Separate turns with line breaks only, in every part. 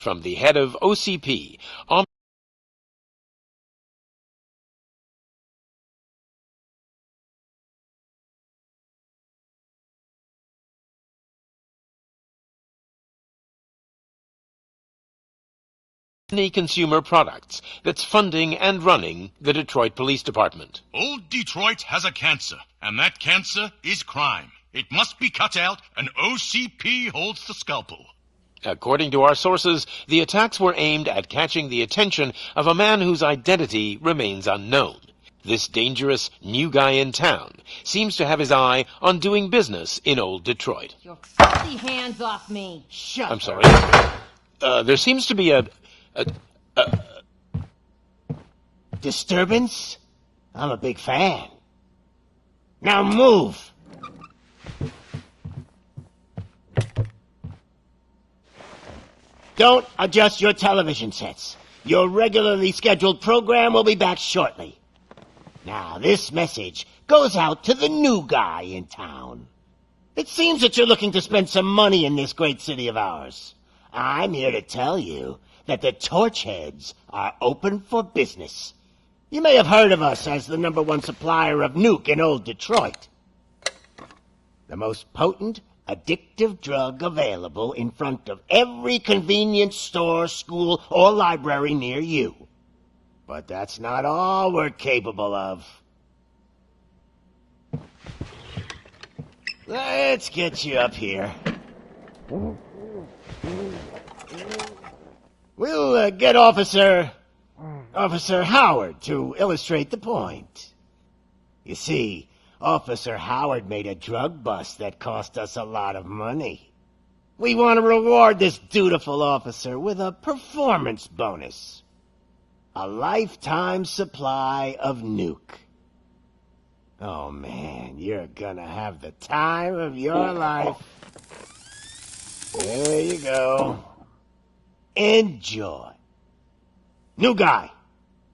from the head of OCP. Consumer products that's funding and running the Detroit Police Department.
Old Detroit has a cancer, and that cancer is crime. It must be cut out, and OCP holds the scalpel.
According to our sources, the attacks were aimed at catching the attention of a man whose identity remains unknown. This dangerous new guy in town seems to have his eye on doing business in Old Detroit.
Your filthy hands off me!
Shut
I'm sorry. There seems to be a
disturbance? I'm a big fan. Now move! Don't adjust your television sets. Your regularly scheduled program will be back shortly. Now, this message goes out to the new guy in town. It seems that you're looking to spend some money in this great city of ours. I'm here to tell you that the Torchheads are open for business. You may have heard of us as the #1 supplier of nuke in Old Detroit. The most potent, addictive drug available in front of every convenience store, school, or library near you. But that's not all we're capable of. Let's get you up here. We'll get Officer Howard to illustrate the point. You see, Officer Howard made a drug bust that cost us a lot of money. We want to reward this dutiful officer with a performance bonus. A lifetime supply of nuke. Oh man, you're gonna have the time of your life. There you go. Enjoy. New guy,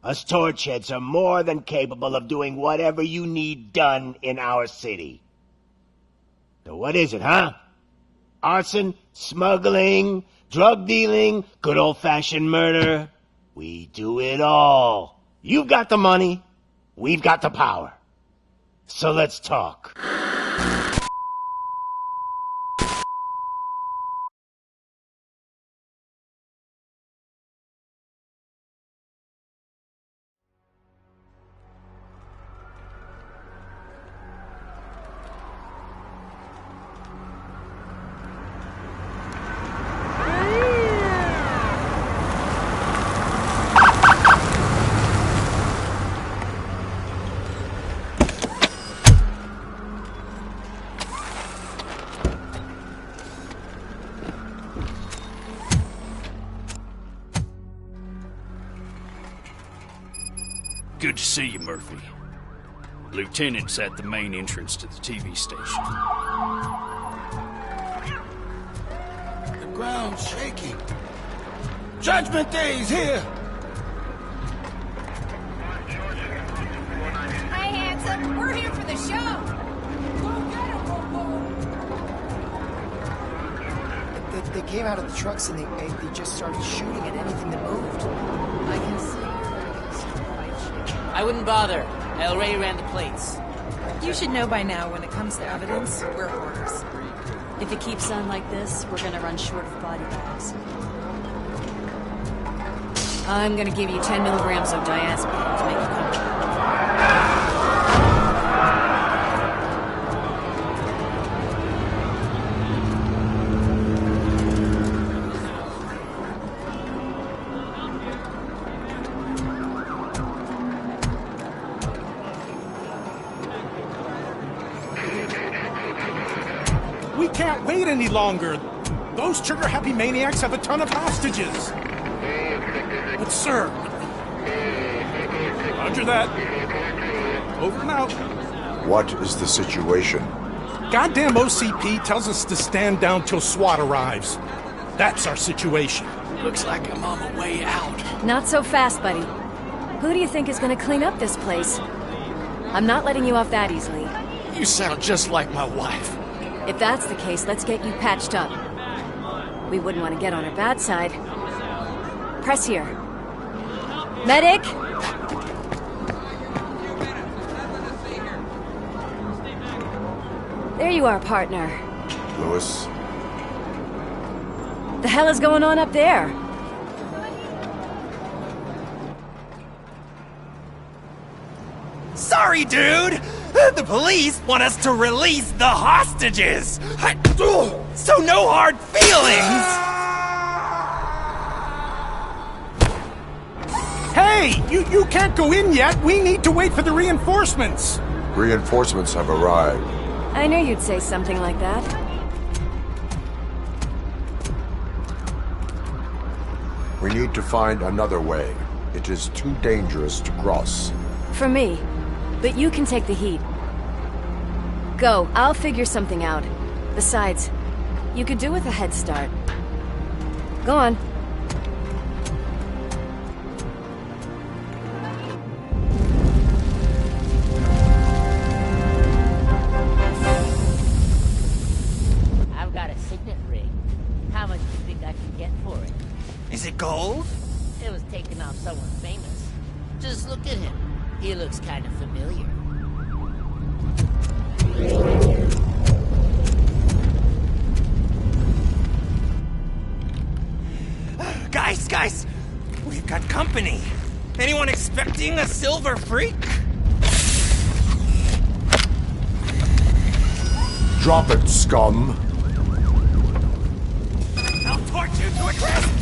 us Torchheads are more than capable of doing whatever you need done in our city. So what is it, huh? Arson, smuggling, drug dealing, good old-fashioned murder. We do it all. You've got the money, we've got the power. So let's talk.
Good to see you, Murphy. Lieutenant's at the main entrance to the TV station.
The ground's shaking. Judgment Day's here!
Hey, handsome, we're here for the show!
They came out of the trucks and they just started shooting at anything that moved.
I can see.
I wouldn't bother. I already ran the plates.
You should know by now when it comes to evidence, we're hoarders.
If it keeps on like this, we're gonna run short of body bags. I'm gonna give you 10 milligrams of diazepam to make you comfortable.
We can't wait any longer. Those trigger-happy maniacs have a ton of hostages. But sir... Roger that. Over and out.
What is the situation?
Goddamn OCP tells us to stand down till SWAT arrives. That's our situation.
Looks like I'm on my way out.
Not so fast, buddy. Who do you think is gonna clean up this place? I'm not letting you off that easily.
You sound just like my wife.
If that's the case, let's get you patched up. We wouldn't want to get on her bad side. Press here. Medic? There you are, partner.
Lewis?
The hell is going on up there?
Sorry, dude! The police want us to release the hostages! So no hard feelings!
Hey! You can't go in yet! We need to wait for the reinforcements!
Reinforcements have arrived.
I knew you'd say something like that.
We need to find another way. It is too dangerous to cross.
For me. But you can take the heat. Go, I'll figure something out. Besides, you could do with a head start. Go on.
I've got a signet ring. How much do you think I can get for it?
Is it gold?
It was taken off someone famous. Just look at him. He looks kind of familiar.
Guys! We've got company. Anyone expecting a silver freak?
Drop it, scum.
I'll torch you to a crisp!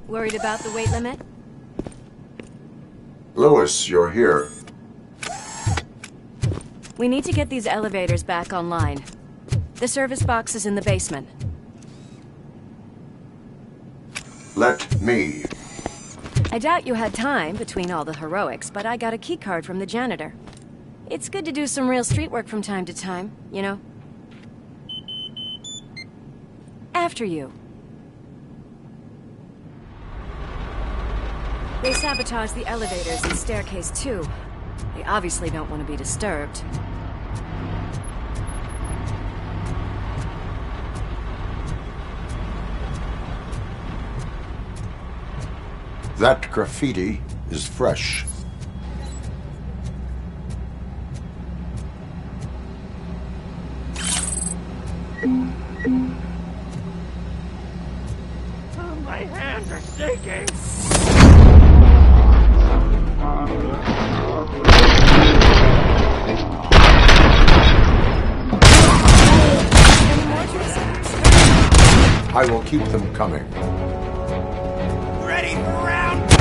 Worried about the weight limit?
Lewis, you're here.
We need to get these elevators back online. The service box is in the basement.
Let me.
I doubt you had time between all the heroics, but I got a keycard from the janitor. It's good to do some real street work from time to time, you know? After you. They sabotaged the elevators and staircase too. They obviously don't want to be disturbed.
That graffiti is fresh.
My hands are shaking!
I will keep them coming.
Ready for round two!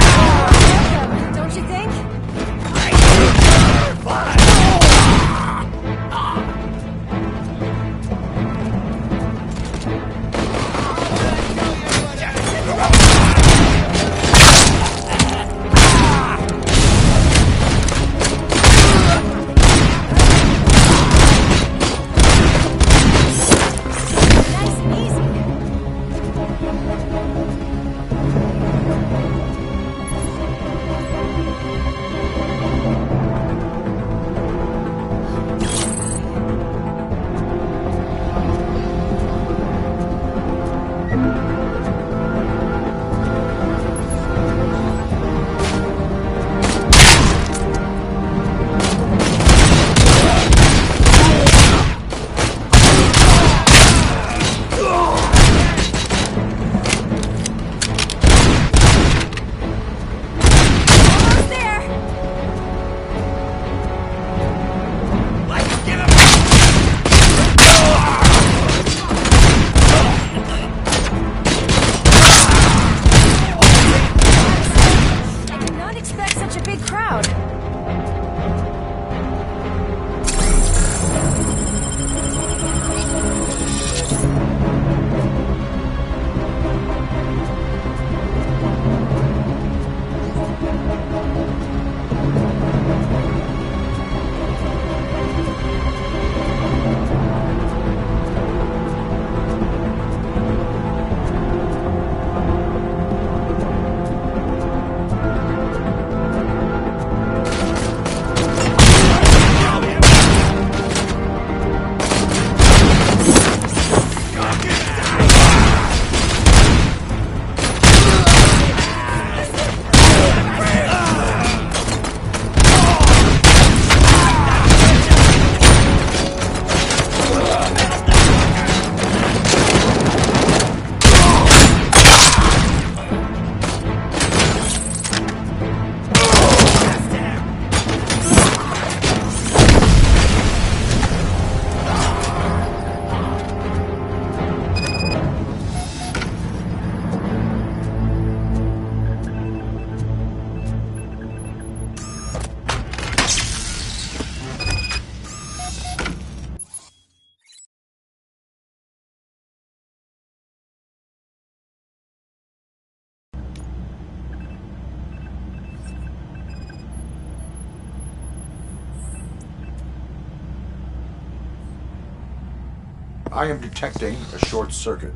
I am detecting a short circuit.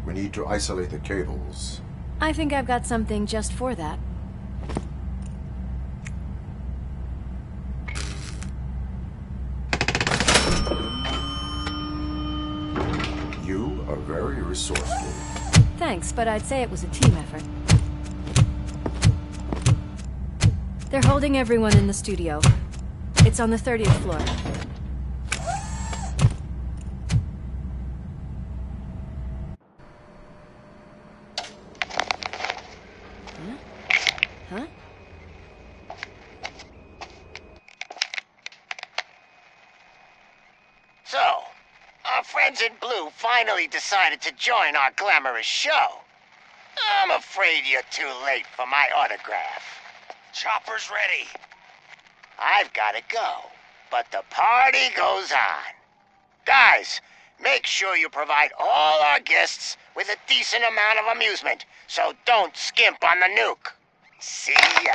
We need to isolate the cables.
I think I've got something just for that.
You are very resourceful.
Thanks, but I'd say it was a team effort. They're holding everyone in the studio. It's on the 30th floor. Huh?
So, our friends in blue finally decided to join our glamorous show. I'm afraid you're too late for my autograph.
Chopper's ready.
I've got to go, but the party goes on. Guys, make sure you provide all our guests with a decent amount of amusement, so don't skimp on the nuke. See ya.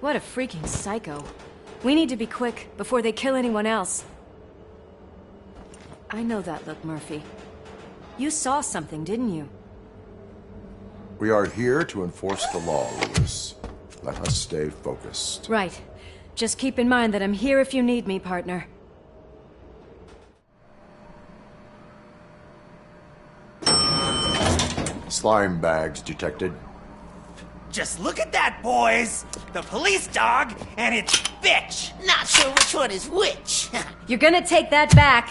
What a freaking psycho. We need to be quick before they kill anyone else. I know that look, Murphy. You saw something, didn't you?
We are here to enforce the law, Lewis. Let us stay focused.
Right. Just keep in mind that I'm here if you need me, partner.
Slime bags detected.
Just look at that, boys! The police dog and its bitch!
Not sure which one is which.
You're gonna take that back.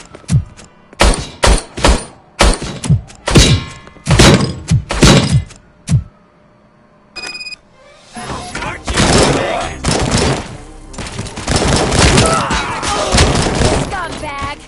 Scumbag!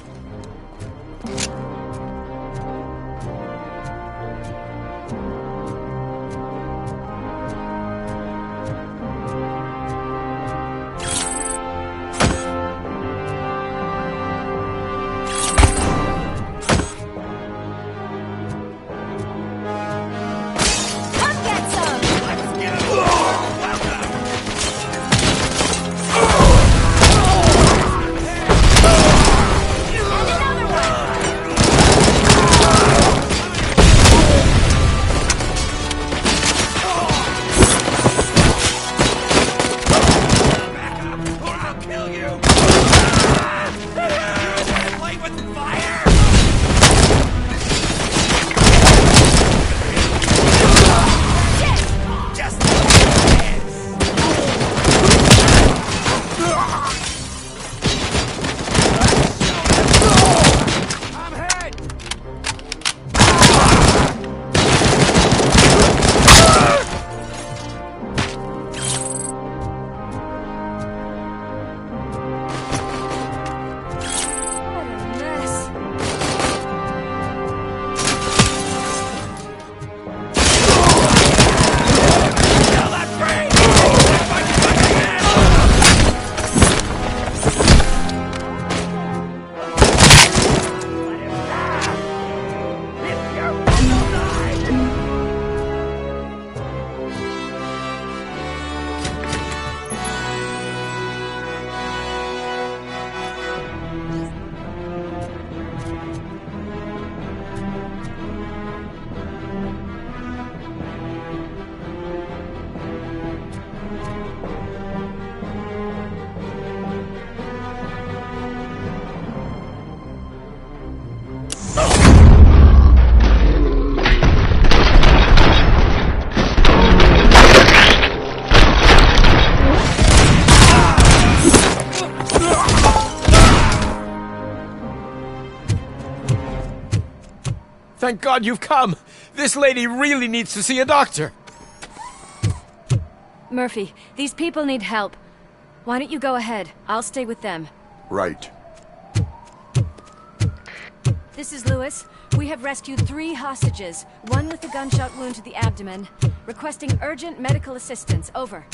Thank God you've come! This lady really needs to see a doctor!
Murphy, these people need help. Why don't you go ahead? I'll stay with them.
Right.
This is Lewis. We have rescued 3 hostages, one with a gunshot wound to the abdomen. Requesting urgent medical assistance. Over.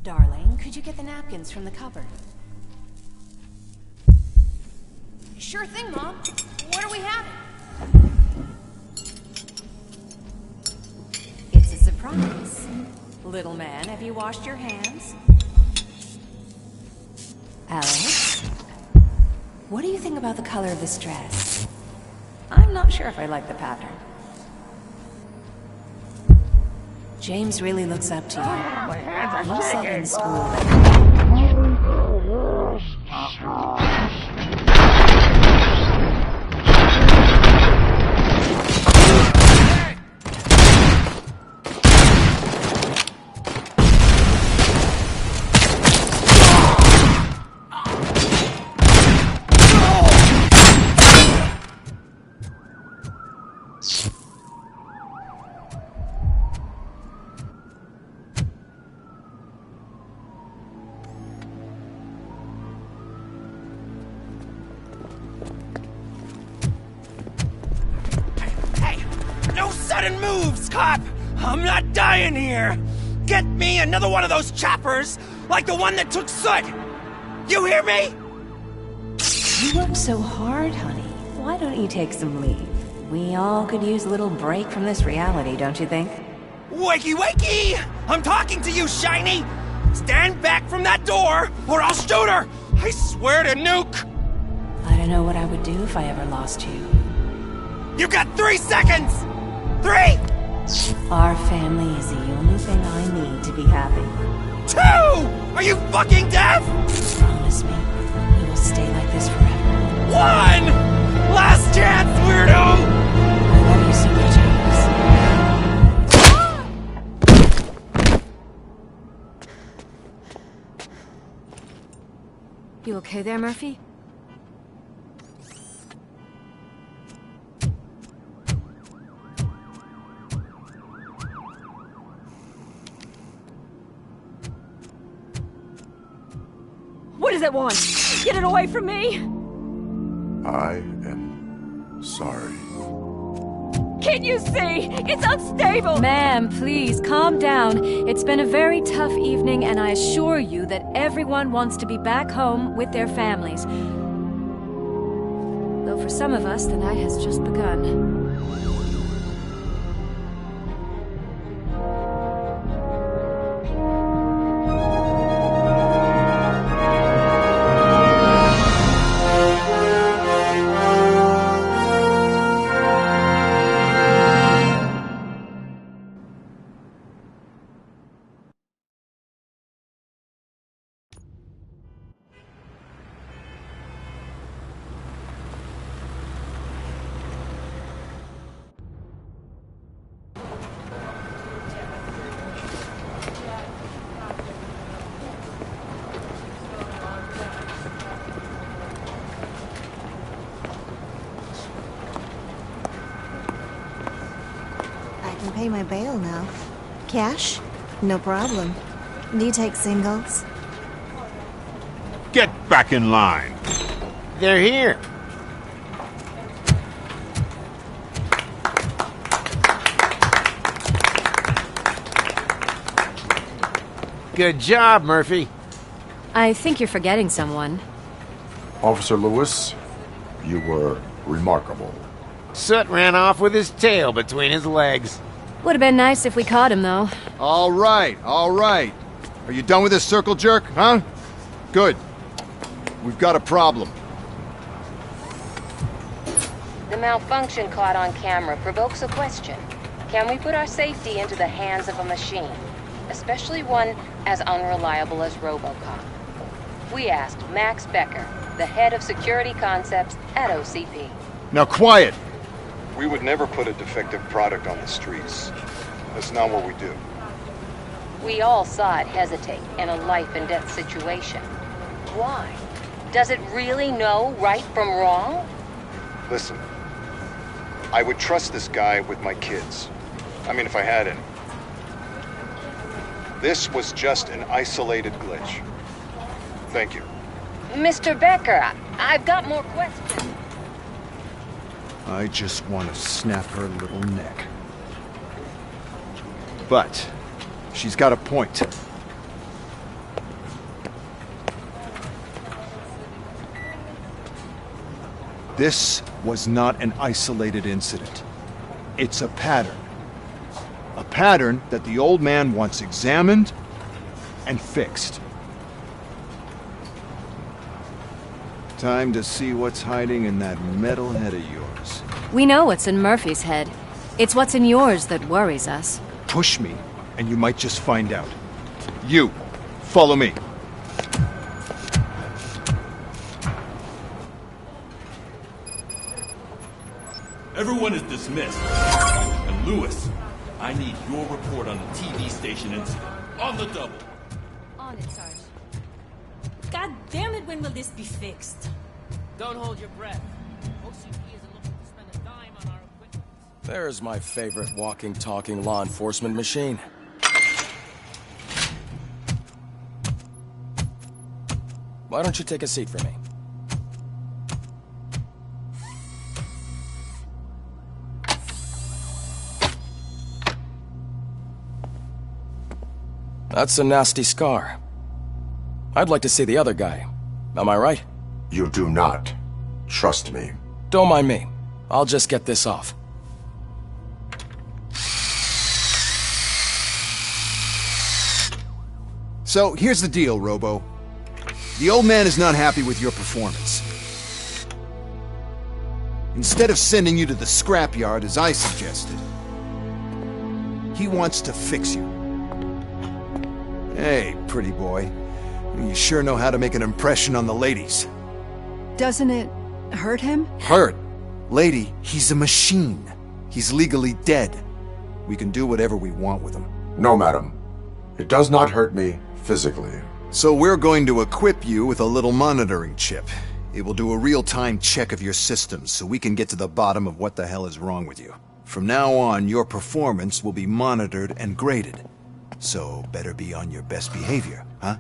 Darling, could you get the napkins from the cupboard?
Sure thing, Mom. What are we having?
It's a surprise. Little man, have you washed your hands? Alex? What do you think about the color of this dress? I'm not sure if I like the pattern. James really looks up to you. He said in school that...
No sudden moves, cop! I'm not dying here! Get me another one of those choppers, like the one that took Soot! You hear me?
You worked so hard, honey. Why don't you take some leave? We all could use a little break from this reality, don't you think?
Wakey, wakey! I'm talking to you, Shiny! Stand back from that door, or I'll shoot her! I swear to nuke!
I don't know what I would do if I ever lost you.
You got 3 seconds! 3!
Our family is the only thing I need to be happy.
2! Are you fucking deaf?
Promise me, we will stay like this forever.
1! Last chance, weirdo!
I love you so much, Alex.
You okay there, Murphy?
What does it want? Get it away from me!
I am sorry.
Can't you see? It's unstable!
Ma'am, please, calm down. It's been a very tough evening, and I assure you that everyone wants to be back home with their families. Though for some of us, the night has just begun.
Pay my bail now. Cash? No problem. Do you take singles?
Get back in line.
They're here. Good job, Murphy.
I think you're forgetting someone.
Officer Lewis, you were remarkable.
Soot ran off with his tail between his legs.
Would have been nice if we caught him, though.
All right, all right. Are you done with this circle jerk, huh? Good. We've got a problem.
The malfunction caught on camera provokes a question. Can we put our safety into the hands of a machine? Especially one as unreliable as Robocop. We asked Max Becker, the head of security concepts at OCP.
Now quiet!
We would never put a defective product on the streets. That's not what we do.
We all saw it hesitate in a life-and-death situation. Why? Does it really know right from wrong?
Listen, I would trust this guy with my kids. I mean, if I had any. This was just an isolated glitch. Thank you.
Mr. Becker, I've got more questions.
I just want to snap her little neck. But she's got a point. This was not an isolated incident. It's a pattern. A pattern that the old man wants examined and fixed. Time to see what's hiding in that metal head of yours.
We know what's in Murphy's head. It's what's in yours that worries us.
Push me, and you might just find out. You, follow me.
Everyone is dismissed. And Lewis, I need your report on the TV station incident. On the double.
On it, Sarge. God damn it, when will this be fixed?
Don't hold your breath. OCP isn't looking to spend a dime on our equipment.
There's my favorite walking, talking law enforcement machine. Why don't you take a seat for me? That's a nasty scar. I'd like to see the other guy. Am I right?
You do not. Trust me.
Don't mind me. I'll just get this off.
So, here's the deal, Robo. The old man is not happy with your performance. Instead of sending you to the scrapyard as I suggested, he wants to fix you. Hey, pretty boy. You sure know how to make an impression on the ladies.
Doesn't it hurt him?
Hurt? Lady, he's a machine. He's legally dead. We can do whatever we want with him.
No, madam. It does not hurt me physically.
So we're going to equip you with a little monitoring chip. It will do a real-time check of your systems so we can get to the bottom of what the hell is wrong with you. From now on, your performance will be monitored and graded. So better be on your best behavior, huh?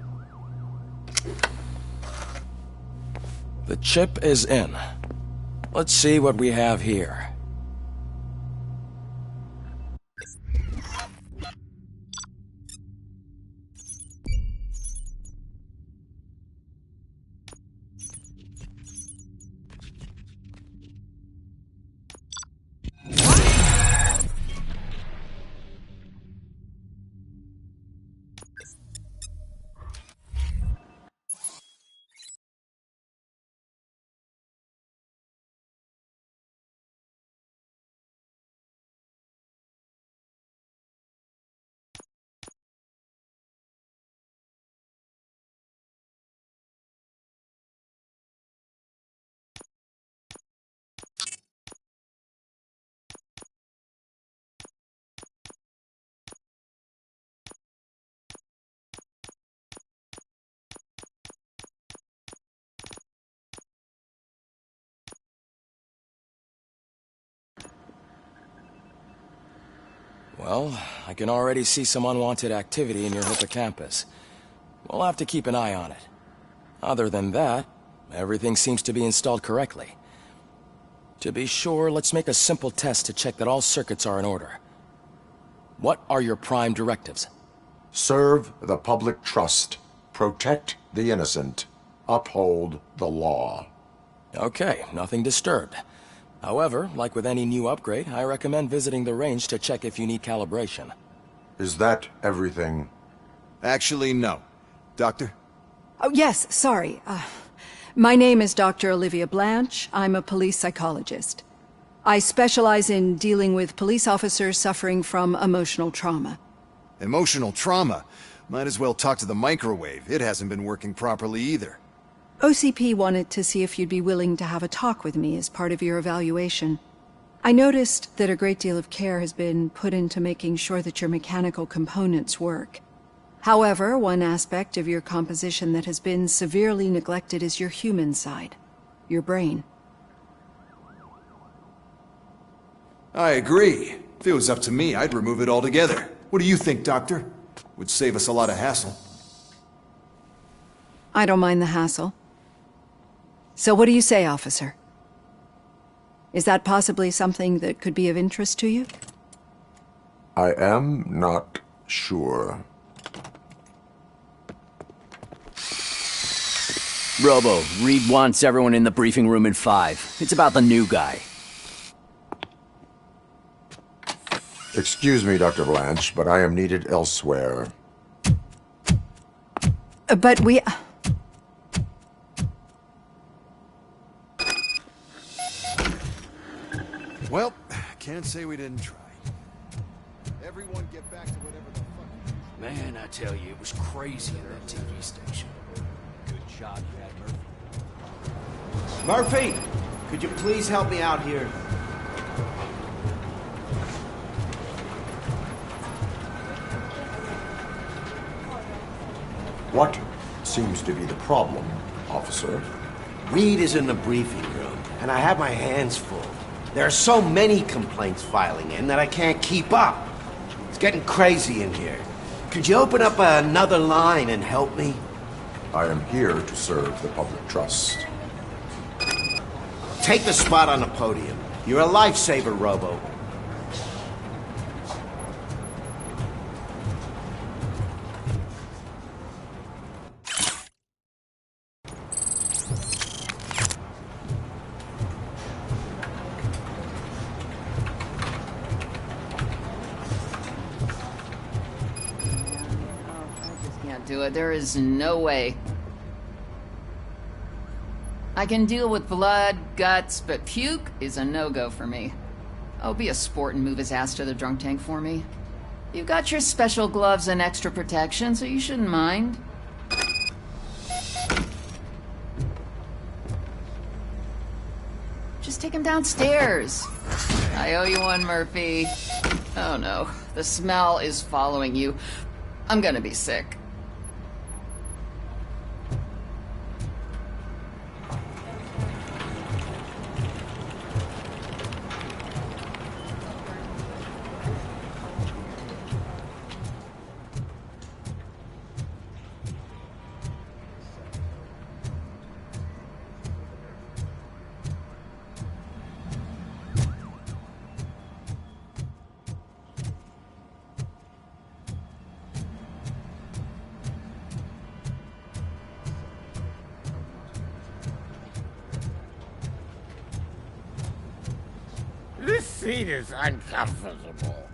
The chip is in. Let's see what we have here. Well, I can already see some unwanted activity in your hippocampus. We'll have to keep an eye on it. Other than that, everything seems to be installed correctly. To be sure, let's make a simple test to check that all circuits are in order. What are your prime directives?
Serve the public trust. Protect the innocent. Uphold the law.
Okay, nothing disturbed. However, like with any new upgrade, I recommend visiting the range to check if you need calibration.
Is that everything?
Actually, no. Doctor?
Oh, yes, sorry. My name is Dr. Olivia Blanche. I'm a police psychologist. I specialize in dealing with police officers suffering from emotional trauma.
Emotional trauma? Might as well talk to the microwave. It hasn't been working properly either.
OCP wanted to see if you'd be willing to have a talk with me as part of your evaluation. I noticed that a great deal of care has been put into making sure that your mechanical components work. However, one aspect of your composition that has been severely neglected is your human side, your brain.
I agree. If it was up to me, I'd remove it altogether. What do you think, Doctor? Would save us a lot of hassle.
I don't mind the hassle. So what do you say, officer? Is that possibly something that could be of interest to you?
I am not sure.
Robo, Reed wants everyone in the briefing room in 5. It's about the new guy.
Excuse me, Dr. Blanche, but I am needed elsewhere.
But we...
Well, can't say we didn't try. Everyone get back to whatever the fuck...
Man, I tell you, it was crazy in that TV station.
Good job you had, Murphy.
Murphy! Could you please help me out here?
What seems to be the problem, officer?
Reed is in the briefing room, and I have my hands full. There are so many complaints filing in that I can't keep up. It's getting crazy in here. Could you open up another line and help me?
I am here to serve the public trust.
Take the spot on the podium. You're a lifesaver, Robo.
Do it. There is no way. I can deal with blood, guts, but puke is a no-go for me. Oh, be a sport and move his ass to the drunk tank for me. You got your special gloves and extra protection, so you shouldn't mind. Just take him downstairs. I owe you one, Murphy. Oh no, the smell is following you. I'm gonna be sick.
This seat is uncomfortable.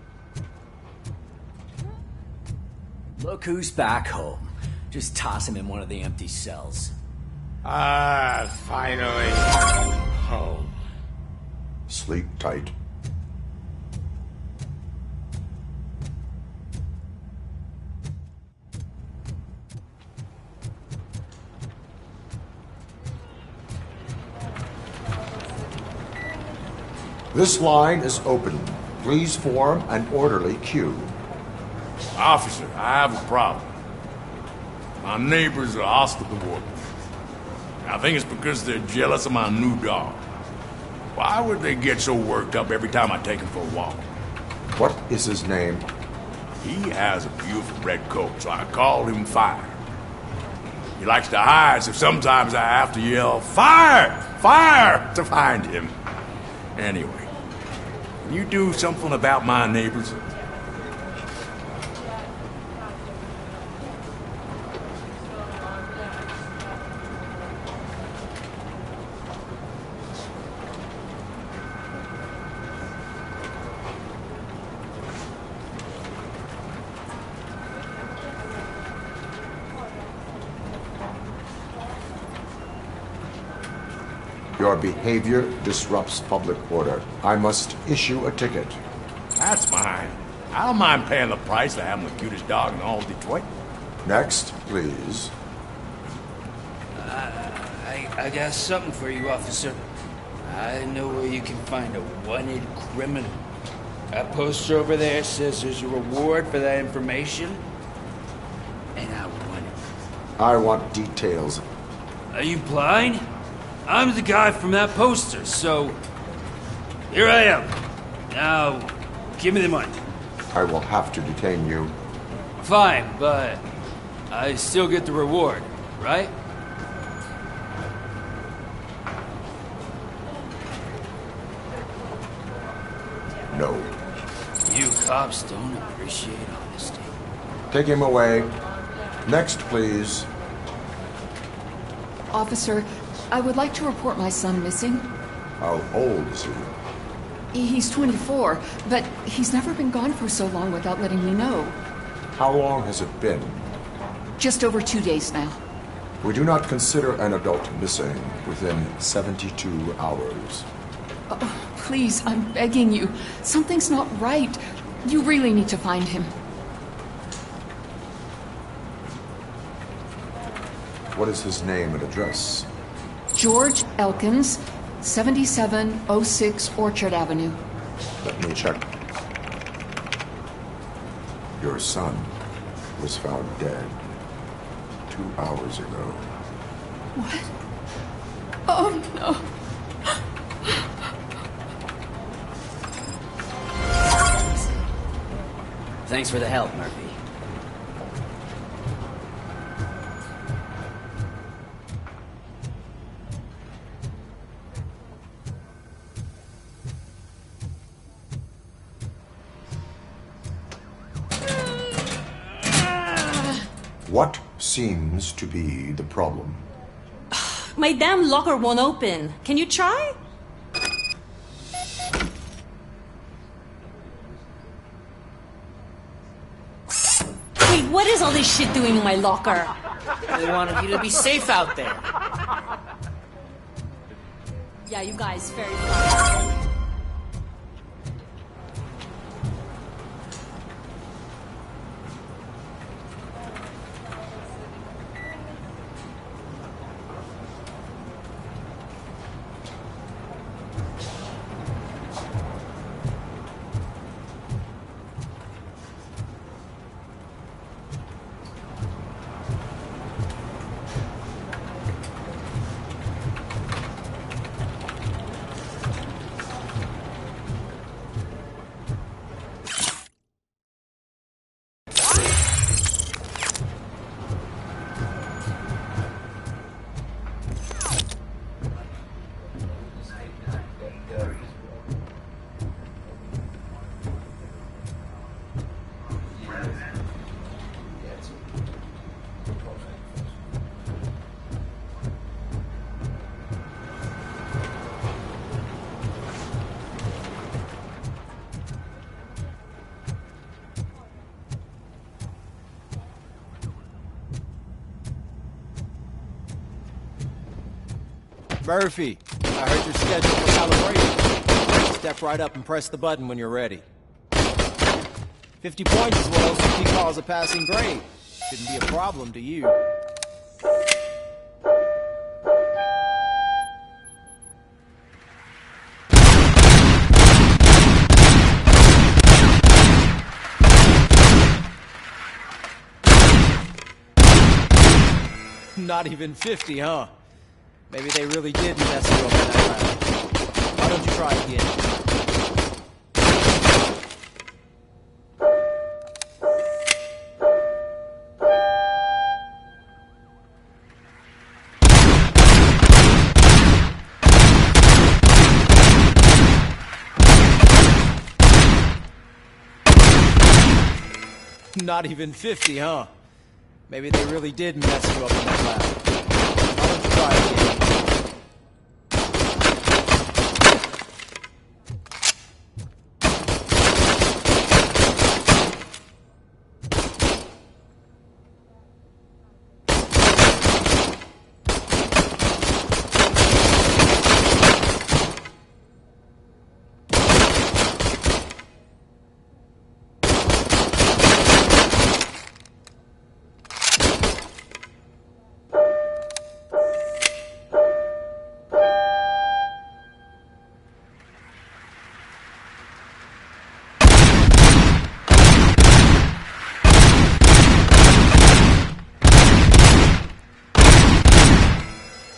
Look who's back home. Just toss him in one of the empty cells.
Finally home.
Sleep tight. This line is open. Please form an orderly queue.
Officer, I have a problem. My neighbors are hostile toward me. I think it's because they're jealous of my new dog. Why would they get so worked up every time I take him for a walk?
What is his name?
He has a beautiful red coat, so I called him Fire. He likes to hide, so sometimes I have to yell, "Fire! Fire!" to find him. Anyway, can you do something about my neighbors?
Your behavior disrupts public order. I must issue a ticket.
That's fine. I don't mind paying the price for having the cutest dog in all of Detroit.
Next, please.
I got something for you, officer. I know where you can find a wanted criminal. That poster over there says there's a reward for that information, and I want it.
I want details.
Are you blind? I'm the guy from that poster, so here I am. Now, give me the money.
I will have to detain you.
Fine, but I still get the reward, right?
No.
You cops don't appreciate honesty.
Take him away. Next, please.
Officer, I would like to report my son missing.
How old is he?
He's 24, but he's never been gone for so long without letting me know.
How long has it been?
Just over 2 days now.
We do not consider an adult missing within 72 hours.
Please, I'm begging you. Something's not right. You really need to find him.
What is his name and address?
George Elkins, 7706 Orchard Avenue.
Let me check. Your son was found dead 2 hours ago.
What? Oh, no.
Thanks for the help, Murphy.
What seems to be the problem?
My damn locker won't open. Can you try? Wait, what is all this shit doing in my locker?
They wanted you to be safe out there.
Yeah, you guys, very fun.
Murphy, I heard you're scheduled for calibration. Step right up and press the button when you're ready. 50 points is what OCP calls a passing grade. Shouldn't be a problem to you. Not even 50, huh? Maybe they really did mess you up in that lab. Why don't you try again? Not even 50, huh? Maybe they really did mess you up in that lab. Why don't you try again?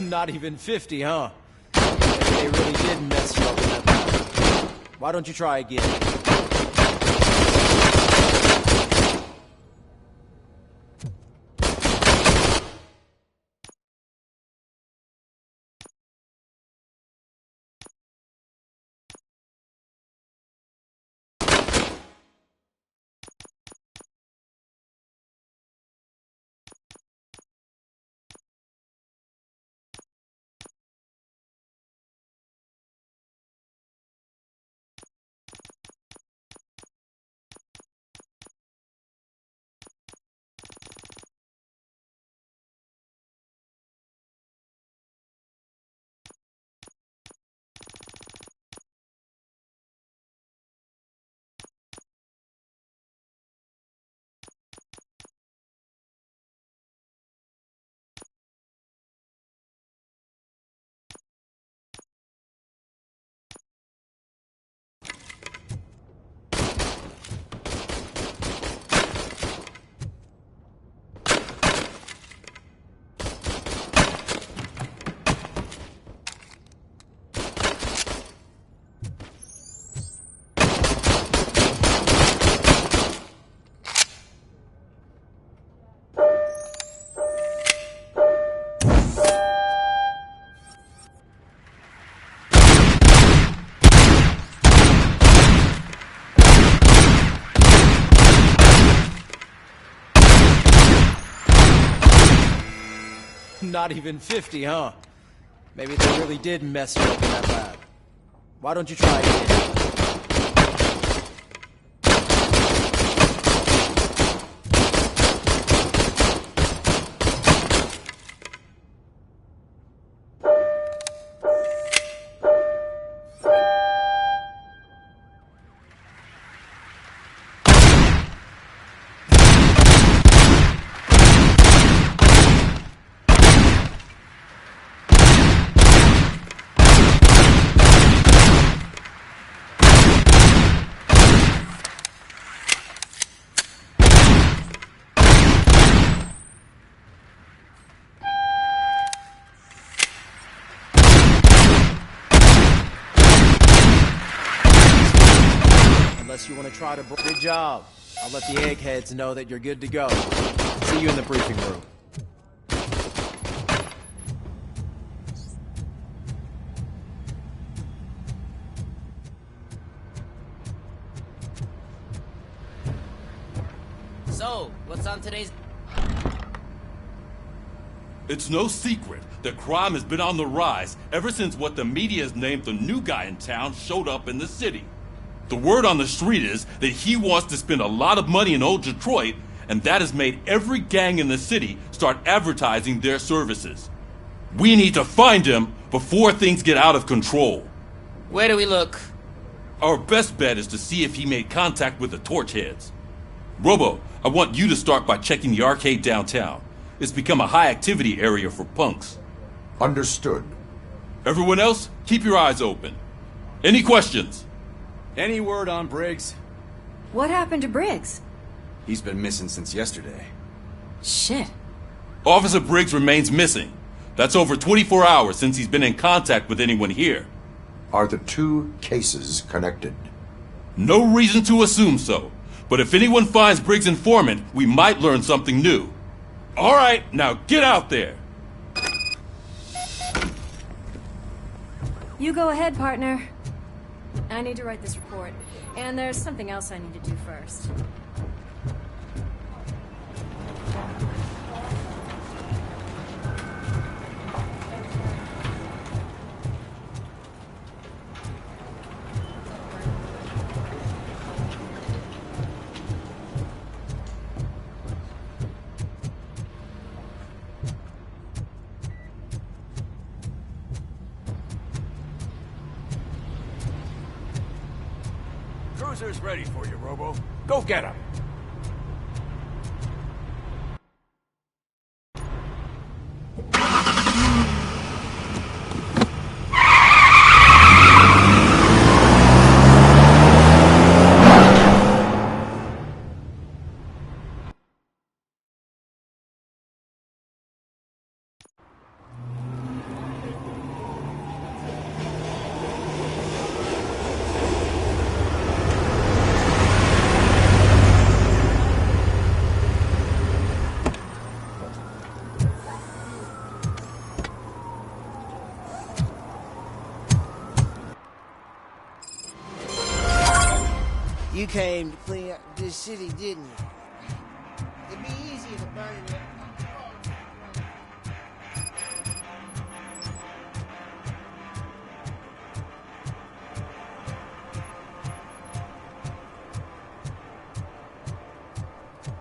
Not even 50, huh? Maybe they really did mess you up in that lab. Why don't you try again? Not even 50, huh? Maybe they really did mess you up in that lab. Why don't you try again? Unless you want to try to... Good job. I'll let the eggheads know that you're good to go. See you in the briefing room.
So, what's on today's...
It's no secret that crime has been on the rise ever since what the media has named the new guy in town showed up in the city. The word on the street is that he wants to spend a lot of money in old Detroit, and that has made every gang in the city start advertising their services. We need to find him before things get out of control.
Where do we look?
Our best bet is to see if he made contact with the Torchheads. Robo, I want you to start by checking the arcade downtown. It's become a high-activity area for punks.
Understood.
Everyone else, keep your eyes open. Any questions?
Any word on Briggs?
What happened to Briggs?
He's been missing since yesterday.
Shit.
Officer Briggs remains missing. That's over 24 hours since he's been in contact with anyone here.
Are the two cases connected?
No reason to assume so. But if anyone finds Briggs' informant, we might learn something new. All right, now get out there.
You go ahead, partner. I need to write this report, and there's something else I need to do first.
Cruiser's ready for you, Robo. Go get him.
You came to clean up this city, didn't you? It'd be easier to burn it.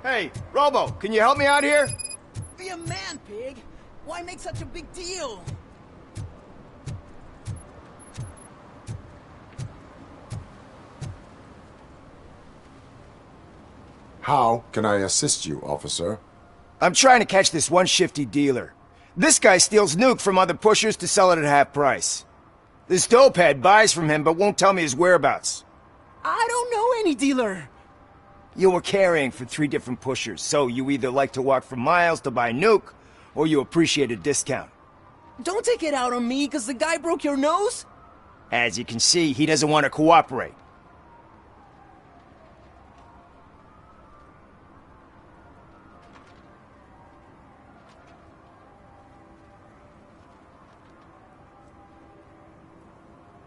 Hey, Robo, can you help me out here?
Be a man, pig. Why make such a big deal?
How can I assist you, officer?
I'm trying to catch this one shifty dealer. This guy steals nuke from other pushers to sell it at half price. This dopehead buys from him but won't tell me his whereabouts.
I don't know any dealer.
You were carrying for 3 different pushers, so you either like to walk for miles to buy nuke, or you appreciate a discount.
Don't take it out on me, because the guy broke your nose?
As you can see, he doesn't want to cooperate.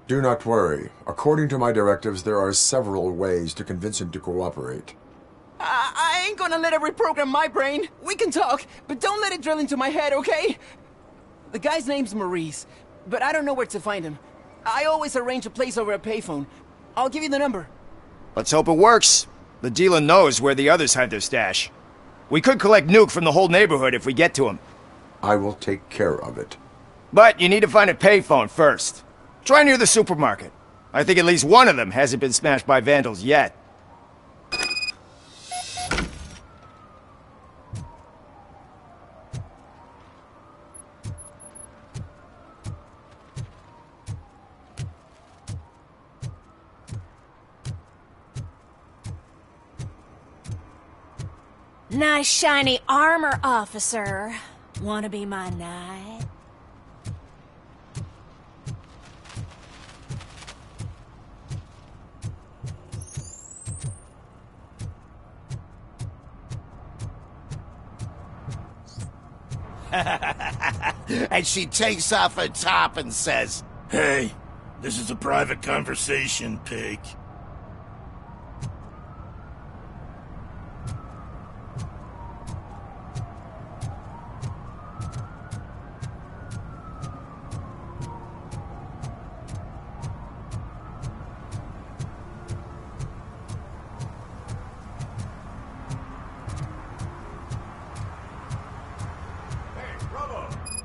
Do not worry. According to my directives, there are several ways to convince him to cooperate.
I ain't gonna let it reprogram my brain. We can talk, but don't let it drill into my head, okay? The guy's name's Maurice, but I don't know where to find him. I always arrange a place over a payphone. I'll give you the number.
Let's hope it works. The dealer knows where the others hide their stash. We could collect Nuke from the whole neighborhood if we get to him.
I will take care of it.
But you need to find a payphone first. Try near the supermarket. I think at least one of them hasn't been smashed by vandals yet.
Nice shiny armor, officer. Wanna be my knight?
And she takes off her top and says,
Hey, this is a private conversation, pig.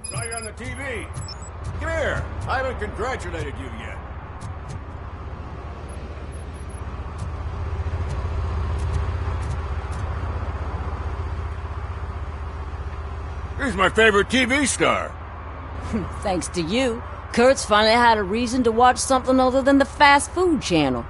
Saw you on the TV. Come here. I haven't congratulated you yet. He's my favorite TV star.
Thanks to you, Kurt's finally had a reason to watch something other than the fast food channel.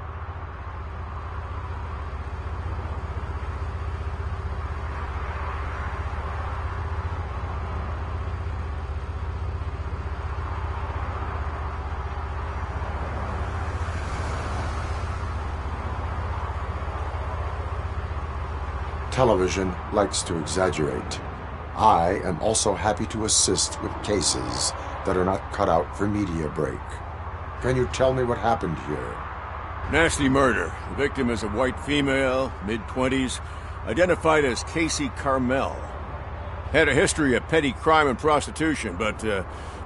Television likes to exaggerate. I am also happy to assist with cases that are not cut out for media break. Can you tell me what happened here?
Nasty murder. The victim is a white female, mid-20s, identified as Casey Carmel. Had a history of petty crime and prostitution, but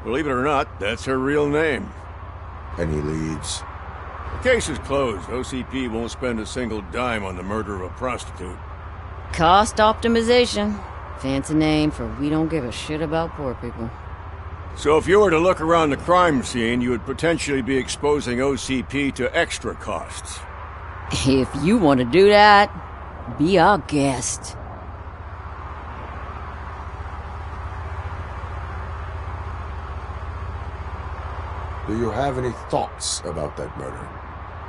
believe it or not, that's her real name.
Any leads?
The case is closed. OCP won't spend a single dime on the murder of a prostitute.
Cost optimization. Fancy name for we don't give a shit about poor people.
So if you were to look around the crime scene, you would potentially be exposing OCP to extra costs.
If you want to do that, be our guest.
Do you have any thoughts about that murder?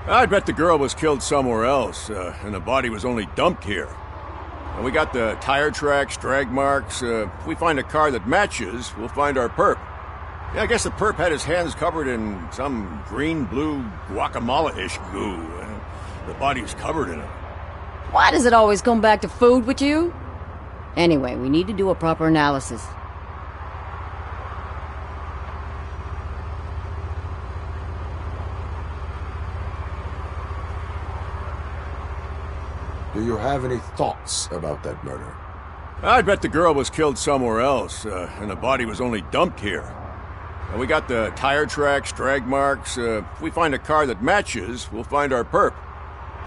I'd bet the girl was killed somewhere else, and the body was only dumped here. And we got the tire tracks, drag marks. If we find a car that matches, we'll find our perp. Yeah, I guess the perp had his hands covered in some green-blue guacamole-ish goo. The body's covered in it.
Why does it always come back to food with you? Anyway, we need to do a proper analysis.
Do you have any thoughts about that murder?
I'd bet the girl was killed somewhere else, and the body was only dumped here. And we got the tire tracks, drag marks. If we find a car that matches, we'll find our perp.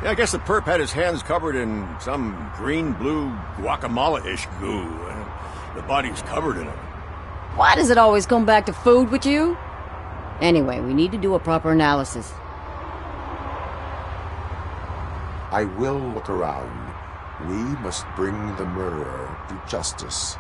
Yeah, I guess the perp had his hands covered in some green-blue guacamole-ish goo. The body's covered in it.
Why does it always come back to food with you? Anyway, we need to do a proper analysis.
I will look around. We must bring the murderer to justice.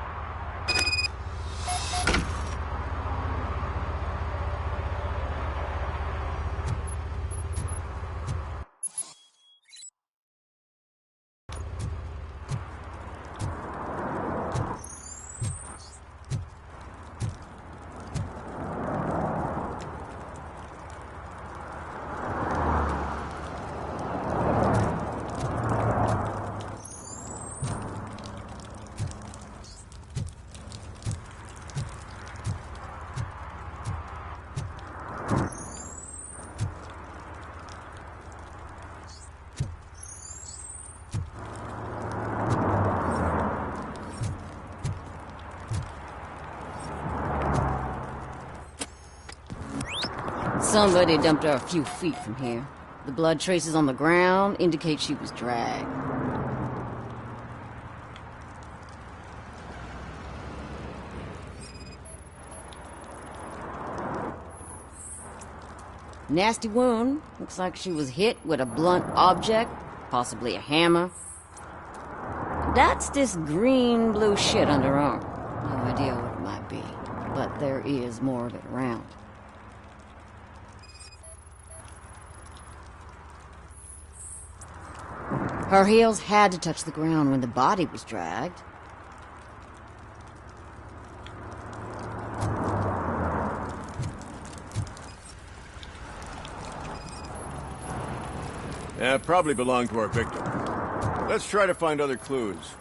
Somebody dumped her a few feet from here. The blood traces on the ground indicate she was dragged. Nasty wound. Looks like she was hit with a blunt object, possibly a hammer. That's this green-blue shit on her arm. No idea what it might be, but there is more of it around. Her heels had to touch the ground when the body was dragged.
Yeah, probably belonged to our victim. Let's try to find other clues.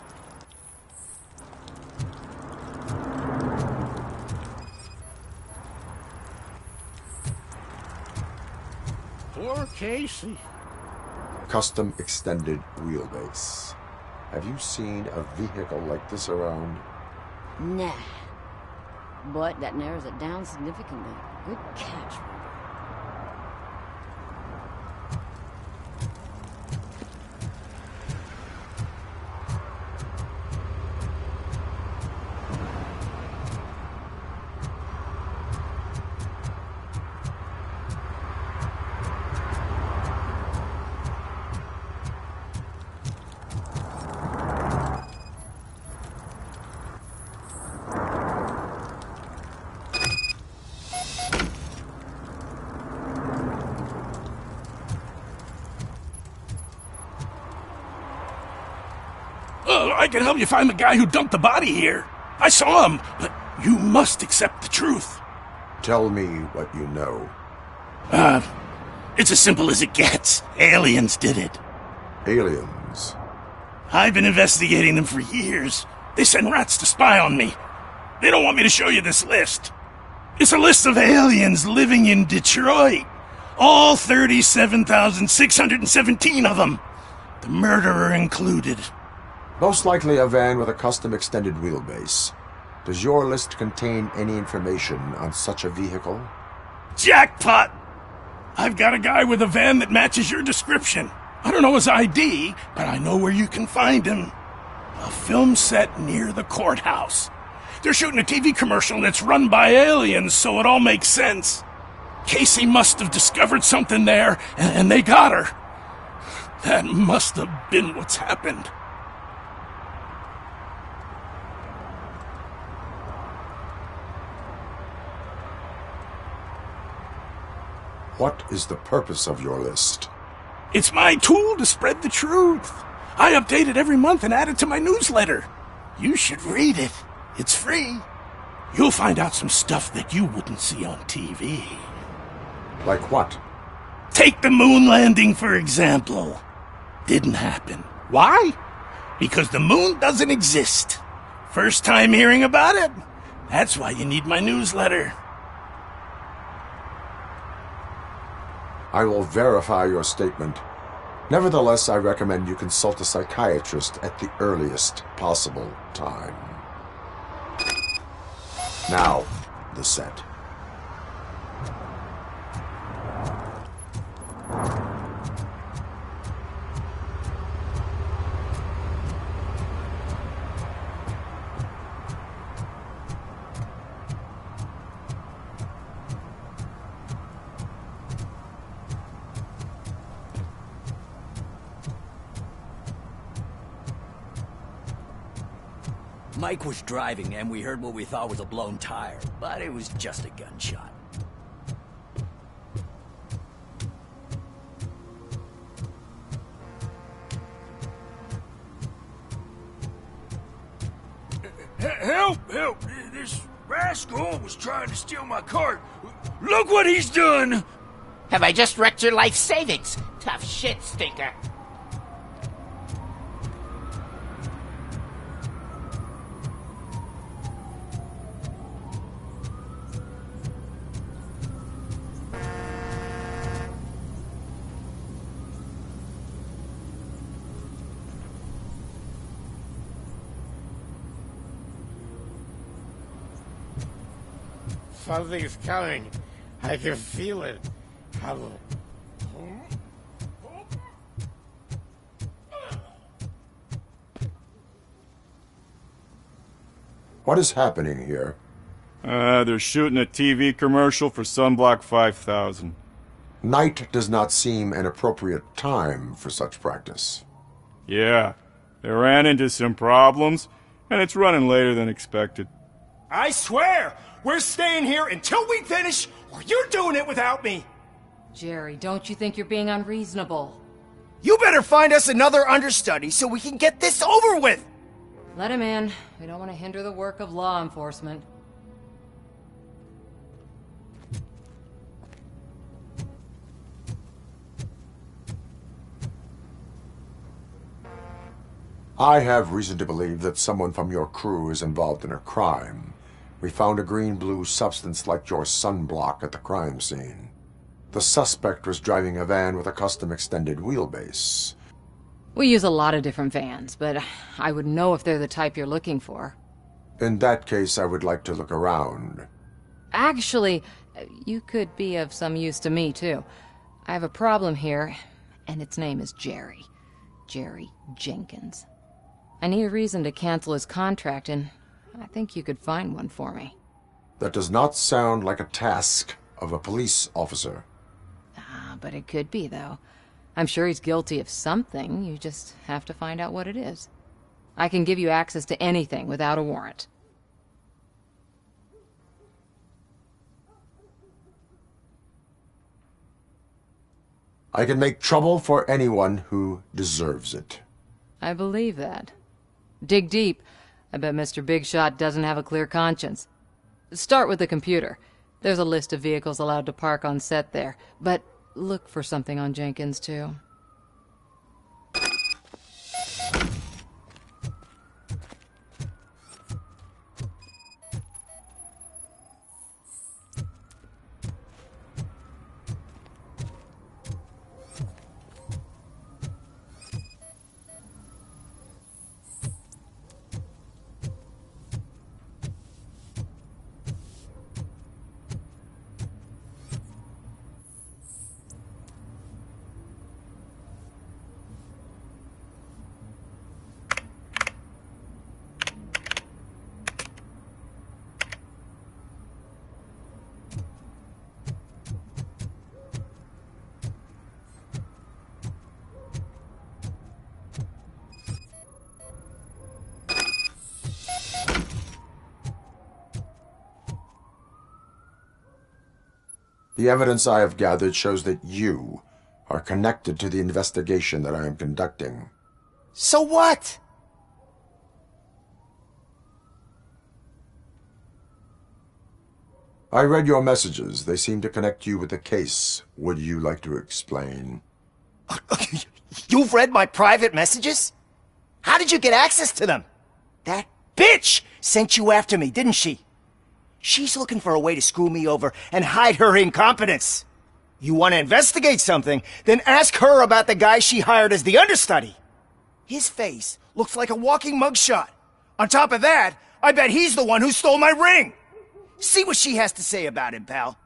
Poor Casey.
Custom extended wheelbase. Have you seen a vehicle like this around?
Nah. But that narrows it down significantly. Good catch.
I can help you find the guy who dumped the body here. I saw him, but you must accept the truth.
Tell me what you know.
It's as simple as it gets. Aliens did it.
Aliens?
I've been investigating them for years. They send rats to spy on me. They don't want me to show you this list. It's a list of aliens living in Detroit. All 37,617 of them. The murderer included.
Most likely a van with a custom extended wheelbase. Does your list contain any information on such a vehicle?
Jackpot! I've got a guy with a van that matches your description. I don't know his ID, but I know where you can find him. A film set near the courthouse. They're shooting a TV commercial and it's run by aliens, so it all makes sense. Casey must have discovered something there, and they got her. That must have been what's happened.
What is the purpose of your list?
It's my tool to spread the truth. I update it every month and add it to my newsletter. You should read it. It's free. You'll find out some stuff that you wouldn't see on TV.
Like what?
Take the moon landing, for example. Didn't happen. Why? Because the moon doesn't exist. First time hearing about it? That's why you need my newsletter.
I will verify your statement. Nevertheless, I recommend you consult a psychiatrist at the earliest possible time. Now, the set.
Mike was driving, and we heard what we thought was a blown tire, but it was just a gunshot.
Help! Help! This rascal was trying to steal my cart. Look what he's done!
Have I just wrecked your life savings? Tough shit, stinker.
Something's coming. I can feel it.
What is happening here?
They're shooting a TV commercial for Sunblock 5000.
Night does not seem an appropriate time for such practice.
Yeah, they ran into some problems, and it's running later than expected.
I swear, we're staying here until we finish, or you're doing it without me!
Jerry, don't you think you're being unreasonable?
You better find us another understudy so we can get this over with!
Let him in. We don't want to hinder the work of law enforcement.
I have reason to believe that someone from your crew is involved in a crime. We found a green-blue substance like your sunblock at the crime scene. The suspect was driving a van with a custom extended wheelbase.
We use a lot of different vans, but I would know if they're the type you're looking for.
In that case, I would like to look around.
Actually, you could be of some use to me, too. I have a problem here, and its name is Jerry. Jerry Jenkins. I need a reason to cancel his contract, and I think you could find one for me.
That does not sound like a task of a police officer.
But it could be, though. I'm sure he's guilty of something. You just have to find out what it is. I can give you access to anything without a warrant.
I can make trouble for anyone who deserves it.
I believe that. Dig deep. I bet Mr. Big Shot doesn't have a clear conscience. Start with the computer. There's a list of vehicles allowed to park on set there, but look for something on Jenkins, too.
The evidence I have gathered shows that you are connected to the investigation that I am conducting.
So what?
I read your messages. They seem to connect you with the case. Would you like to explain?
You've read my private messages? How did you get access to them? That bitch sent you after me, didn't she? She's looking for a way to screw me over and hide her incompetence. You want to investigate something, then ask her about the guy she hired as the understudy. His face looks like a walking mugshot. On top of that, I bet he's the one who stole my ring. See what she has to say about him, pal.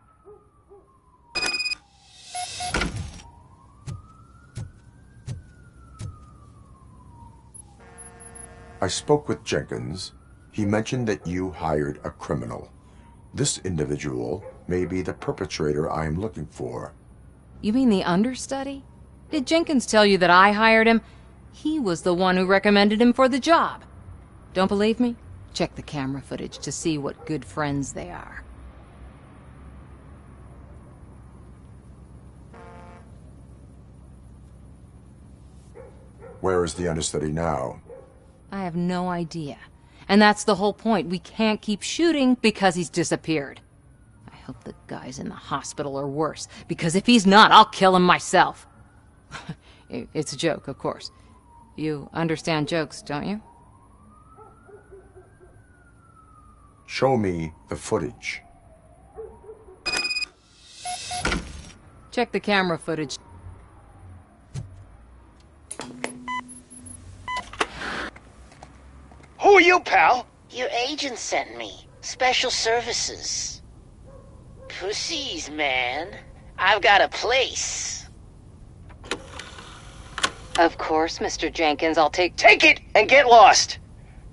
I spoke with Jenkins. He mentioned that you hired a criminal. This individual may be the perpetrator I am looking for.
You mean the understudy? Did Jenkins tell you that I hired him? He was the one who recommended him for the job. Don't believe me? Check the camera footage to see what good friends they are.
Where is the understudy now?
I have no idea. And that's the whole point. We can't keep shooting because he's disappeared. I hope the guy's in the hospital or worse, because if he's not, I'll kill him myself. It's a joke, of course. You understand jokes, don't you?
Show me the footage.
Check the camera footage.
Who are you, pal?
Your agent sent me. Special services. Pussies, man. I've got a place.
Of course, Mr. Jenkins, I'll take...
Take it and get lost!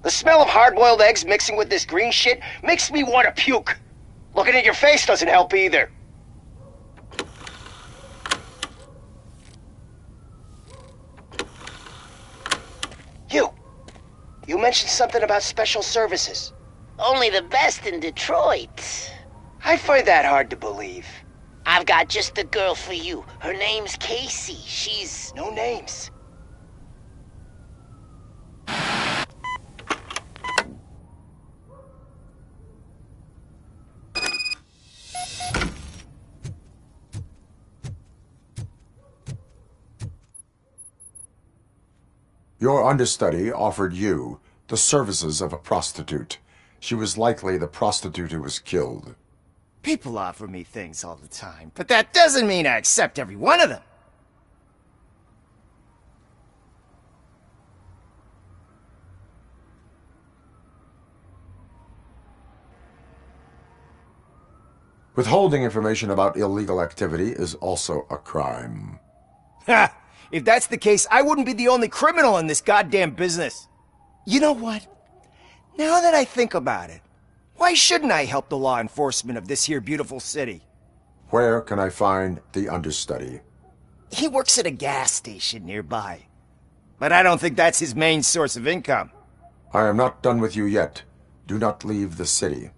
The smell of hard-boiled eggs mixing with this green shit makes me want to puke. Looking at your face doesn't help either. You mentioned something about special services.
Only the best in Detroit.
I find that hard to believe.
I've got just the girl for you. Her name's Casey. She's...
No names.
Your understudy offered you the services of a prostitute. She was likely the prostitute who was killed.
People offer me things all the time, but that doesn't mean I accept every one of them.
Withholding information about illegal activity is also a crime.
Ha! If that's the case, I wouldn't be the only criminal in this goddamn business. You know what? Now that I think about it, why shouldn't I help the law enforcement of this here beautiful city?
Where can I find the understudy?
He works at a gas station nearby. But I don't think that's his main source of income.
I am not done with you yet. Do not leave the city.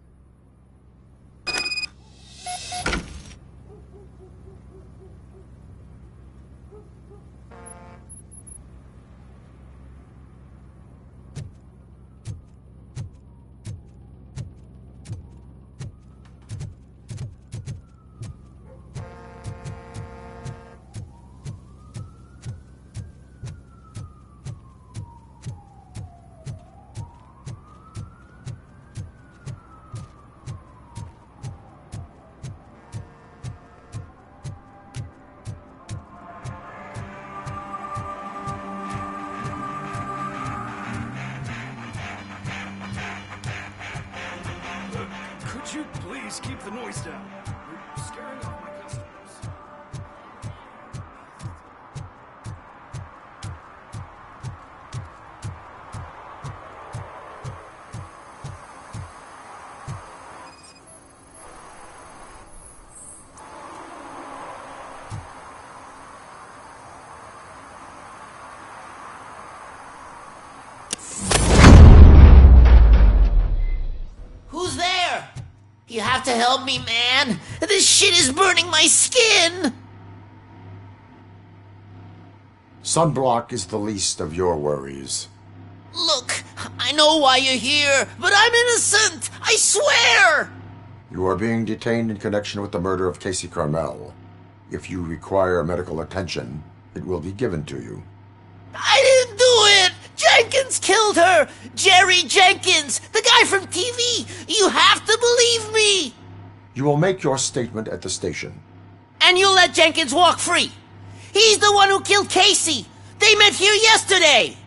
Could you please keep the noise down? You're scaring off my customers.
Who's there? You have to help me, man. This shit is burning my skin.
Sunblock is the least of your worries.
Look, I know why you're here, but I'm innocent. I swear.
You are being detained in connection with the murder of Casey Carmel. If you require medical attention, it will be given to you.
I didn't do it. Jenkins killed her. Jerry Jenkins, the guy from TV. You have to believe me.
You will make your statement at the station.
And you'll let Jenkins walk free. He's the one who killed Casey. They met here yesterday.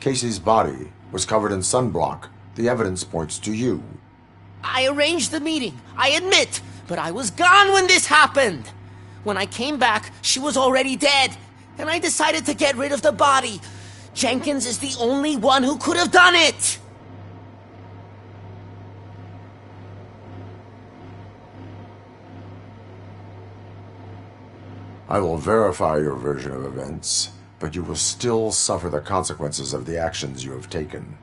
Casey's body was covered in sunblock. The evidence points to you.
I arranged the meeting, I admit, but I was gone when this happened. When I came back, she was already dead, and I decided to get rid of the body. Jenkins is the only one who could have done it.
I will verify your version of events, but you will still suffer the consequences of the actions you have taken.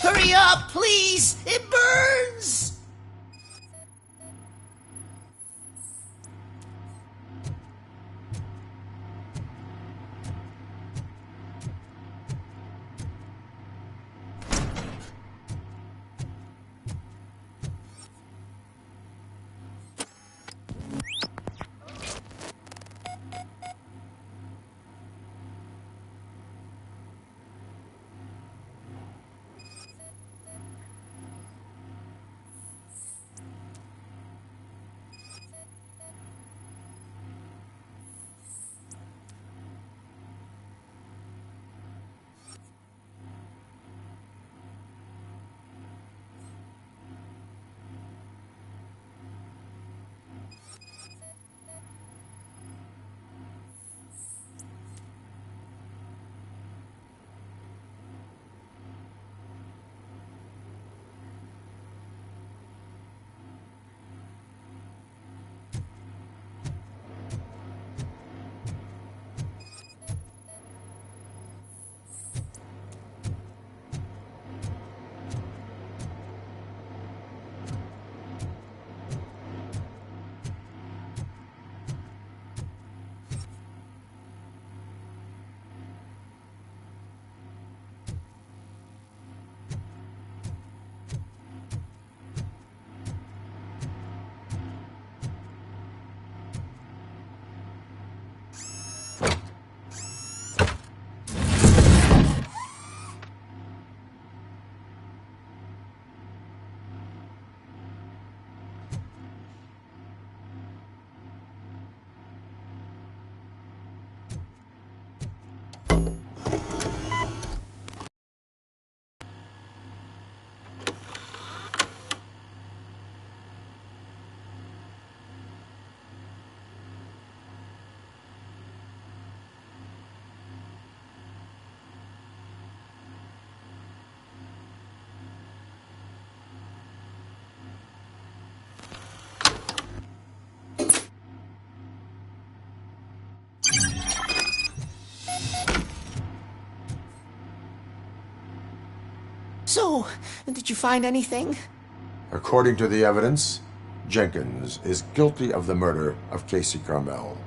Hurry up, please! It burns! So, did you find anything?
According to the evidence, Jenkins is guilty of the murder of Casey Carmel.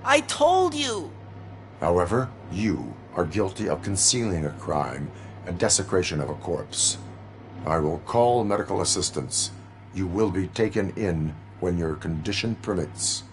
I told you!
However, you are guilty of concealing a crime and desecration of a corpse. I will call medical assistance. You will be taken in when your condition permits.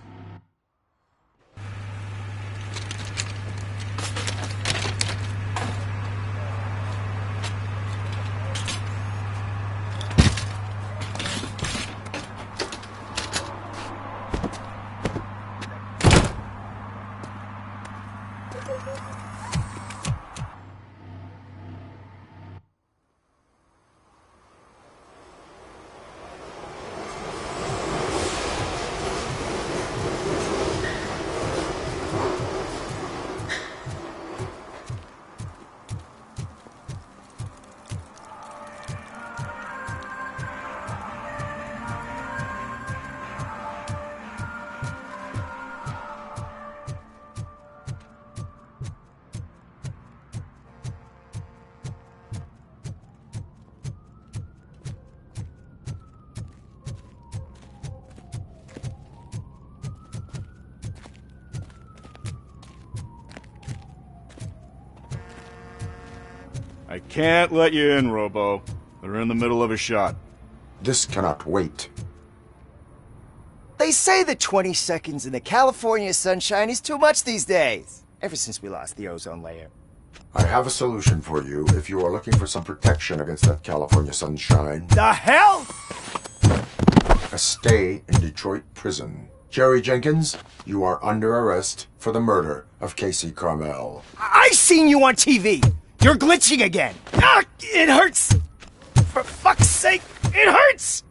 I can't let you in, Robo. They're in the middle of a shot.
This cannot wait.
They say that 20 seconds in the California sunshine is too much these days. Ever since we lost the ozone layer.
I have a solution for you if you are looking for some protection against that California sunshine.
The hell?
A stay in Detroit prison. Jerry Jenkins, you are under arrest for the murder of Casey Carmel.
I seen you on TV. You're glitching again. Ah, it hurts. For fuck's sake, it hurts.